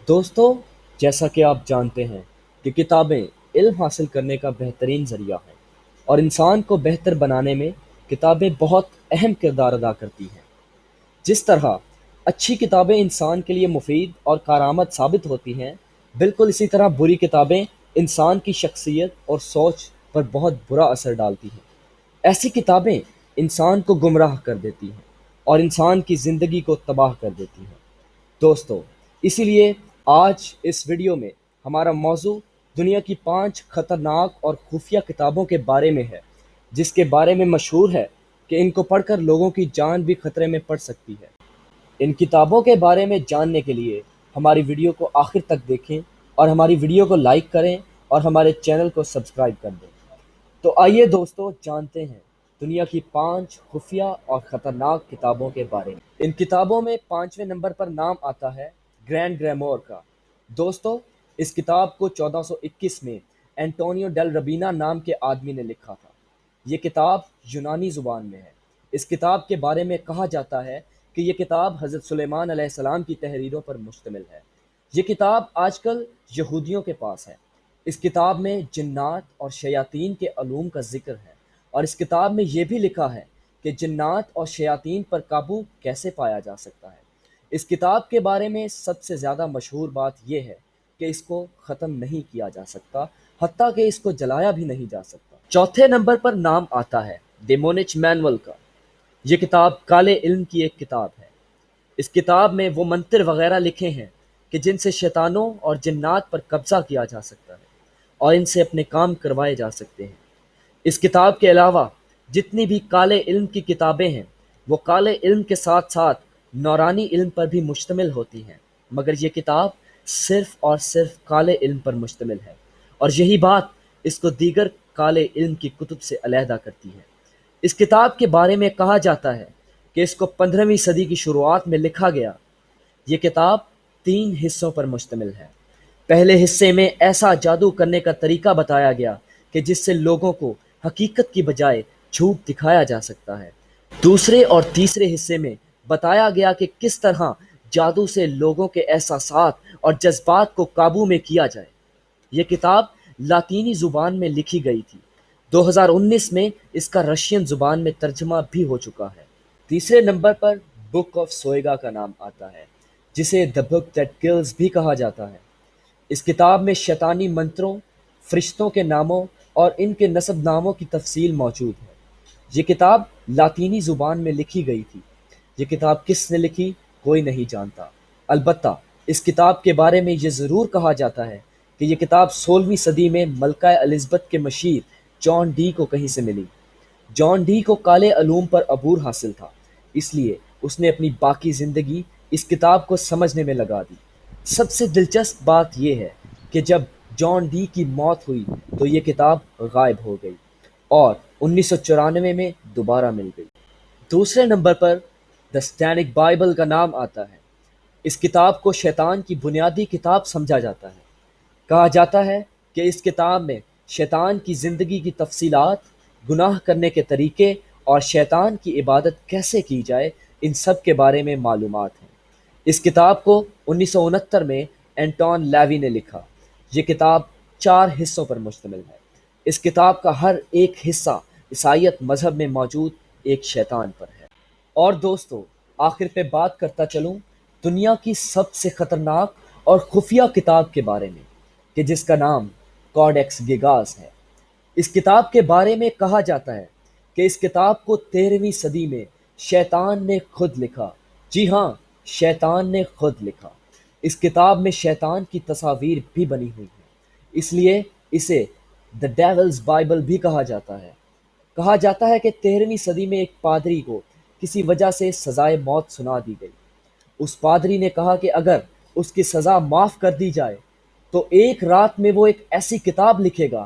دوستو، جیسا کہ آپ جانتے ہیں کہ کتابیں علم حاصل کرنے کا بہترین ذریعہ ہیں اور انسان کو بہتر بنانے میں کتابیں بہت اہم کردار ادا کرتی ہیں۔ جس طرح اچھی کتابیں انسان کے لیے مفید اور کارآمد ثابت ہوتی ہیں، بالکل اسی طرح بری کتابیں انسان کی شخصیت اور سوچ پر بہت برا اثر ڈالتی ہیں۔ ایسی کتابیں انسان کو گمراہ کر دیتی ہیں اور انسان کی زندگی کو تباہ کر دیتی ہیں۔ دوستو، اسی لیے آج اس ویڈیو میں ہمارا موضوع دنیا کی 5 خطرناک اور خفیہ کتابوں کے بارے میں ہے، جس کے بارے میں مشہور ہے کہ ان کو پڑھ کر لوگوں کی جان بھی خطرے میں پڑ سکتی ہے۔ ان کتابوں کے بارے میں جاننے کے لیے ہماری ویڈیو کو آخر تک دیکھیں اور ہماری ویڈیو کو لائک کریں اور ہمارے چینل کو سبسکرائب کر دیں۔ تو آئیے دوستو، جانتے ہیں دنیا کی 5 خفیہ اور خطرناک کتابوں کے بارے میں۔ ان کتابوں میں 5ویں نمبر پر نام آتا ہے گرینڈ گریمور کا۔ دوستو، اس کتاب کو 1421 میں اینٹونیو ڈیل ربینا نام کے آدمی نے لکھا تھا۔ یہ کتاب یونانی زبان میں ہے۔ اس کتاب کے بارے میں کہا جاتا ہے کہ یہ کتاب حضرت سلیمان علیہ السلام کی تحریروں پر مشتمل ہے۔ یہ کتاب آج کل یہودیوں کے پاس ہے۔ اس کتاب میں جنات اور شیاطین کے علوم کا ذکر ہے، اور اس کتاب میں یہ بھی لکھا ہے کہ جنات اور شیاطین پر قابو کیسے پایا جا سکتا ہے۔ اس کتاب کے بارے میں سب سے زیادہ مشہور بات یہ ہے کہ اس کو ختم نہیں کیا جا سکتا، حتیٰ کہ اس کو جلایا بھی نہیں جا سکتا۔ چوتھے نمبر پر نام آتا ہے ڈیمونچ مینول کا۔ یہ کتاب کالے علم کی ایک کتاب ہے۔ اس کتاب میں وہ منتر وغیرہ لکھے ہیں کہ جن سے شیطانوں اور جنات پر قبضہ کیا جا سکتا ہے اور ان سے اپنے کام کروائے جا سکتے ہیں۔ اس کتاب کے علاوہ جتنی بھی کالے علم کی کتابیں ہیں، وہ کالے علم کے ساتھ ساتھ نورانی علم پر بھی مشتمل ہوتی ہیں، مگر یہ کتاب صرف اور صرف کالے علم پر مشتمل ہے، اور یہی بات اس کو دیگر کالے علم کی کتب سے علیحدہ کرتی ہے۔ اس کتاب کے بارے میں کہا جاتا ہے کہ اس کو 15ویں صدی کی شروعات میں لکھا گیا۔ یہ کتاب 3 حصوں پر مشتمل ہے۔ پہلے حصے میں ایسا جادو کرنے کا طریقہ بتایا گیا کہ جس سے لوگوں کو حقیقت کی بجائے جھوٹ دکھایا جا سکتا ہے۔ دوسرے اور تیسرے حصے میں بتایا گیا کہ کس طرح جادو سے لوگوں کے احساسات اور جذبات کو قابو میں کیا جائے۔ یہ کتاب لاطینی زبان میں لکھی گئی تھی۔ 2019 میں اس کا رشین زبان میں ترجمہ بھی ہو چکا ہے۔ تیسرے نمبر پر بک آف سوئیگا کا نام آتا ہے، جسے دی بک دیٹ کلز بھی کہا جاتا ہے۔ اس کتاب میں شیطانی منتروں، فرشتوں کے ناموں اور ان کے نسب ناموں کی تفصیل موجود ہے۔ یہ کتاب لاطینی زبان میں لکھی گئی تھی۔ یہ کتاب کس نے لکھی، کوئی نہیں جانتا۔ البتہ اس کتاب کے بارے میں یہ ضرور کہا جاتا ہے کہ یہ کتاب 16ویں صدی میں ملکہ الزبتھ کے مشیر جان ڈی کو کہیں سے ملی۔ جان ڈی کو کالے علوم پر عبور حاصل تھا، اس لیے اس نے اپنی باقی زندگی اس کتاب کو سمجھنے میں لگا دی۔ سب سے دلچسپ بات یہ ہے کہ جب جان ڈی کی موت ہوئی تو یہ کتاب غائب ہو گئی اور 1994 میں دوبارہ مل گئی۔ دوسرے نمبر پر دی سٹینک بائبل کا نام آتا ہے۔ اس کتاب کو شیطان کی بنیادی کتاب سمجھا جاتا ہے۔ کہا جاتا ہے کہ اس کتاب میں شیطان کی زندگی کی تفصیلات، گناہ کرنے کے طریقے اور شیطان کی عبادت کیسے کی جائے، ان سب کے بارے میں معلومات ہیں۔ اس کتاب کو 1969 میں اینٹون لیوی نے لکھا۔ یہ کتاب 4 حصوں پر مشتمل ہے۔ اس کتاب کا ہر ایک حصہ عیسائیت مذہب میں موجود ایک شیطان پر ہے۔ اور دوستو، آخر پہ بات کرتا چلوں دنیا کی سب سے خطرناک اور خفیہ کتاب کے بارے میں، کہ جس کا نام کوڈیکس گیگاس ہے۔ اس کتاب کے بارے میں کہا جاتا ہے کہ اس کتاب کو 13ویں صدی میں شیطان نے خود لکھا۔ جی ہاں، شیطان نے خود لکھا۔ اس کتاب میں شیطان کی تصاویر بھی بنی ہوئی ہیں، اس لیے اسے دی ڈیولز بائبل بھی کہا جاتا ہے۔ کہا جاتا ہے کہ 13ویں صدی میں ایک پادری کو کسی وجہ سے سزائے موت سنا دی گئی۔ اس پادری نے کہا کہ اگر اس کی سزا معاف کر دی جائے تو ایک رات میں وہ ایک ایسی کتاب لکھے گا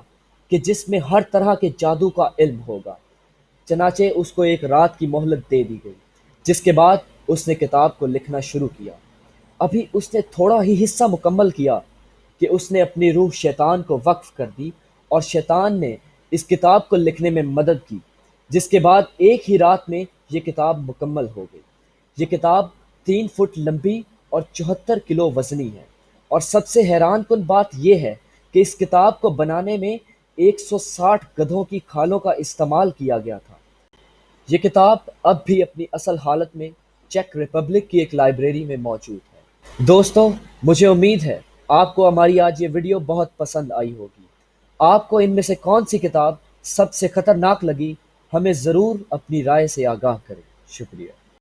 کہ جس میں ہر طرح کے جادو کا علم ہوگا۔ چنانچہ اس کو ایک رات کی مہلت دے دی گئی، جس کے بعد اس نے کتاب کو لکھنا شروع کیا۔ ابھی اس نے تھوڑا ہی حصہ مکمل کیا کہ اس نے اپنی روح شیطان کو وقف کر دی، اور شیطان نے اس کتاب کو لکھنے میں مدد کی، جس کے بعد ایک ہی رات میں یہ کتاب مکمل ہو گئی۔ یہ کتاب 3 فٹ لمبی اور 74 کلو وزنی ہے، اور سب سے حیران کن بات یہ ہے کہ اس کتاب کو بنانے میں 160 گدھوں کی کھالوں کا استعمال کیا گیا تھا۔ یہ کتاب اب بھی اپنی اصل حالت میں چیک ریپبلک کی ایک لائبریری میں موجود ہے۔ دوستو، مجھے امید ہے آپ کو ہماری آج یہ ویڈیو بہت پسند آئی ہوگی۔ آپ کو ان میں سے کون سی کتاب سب سے خطرناک لگی، ہمیں ضرور اپنی رائے سے آگاہ کریں۔ شکریہ۔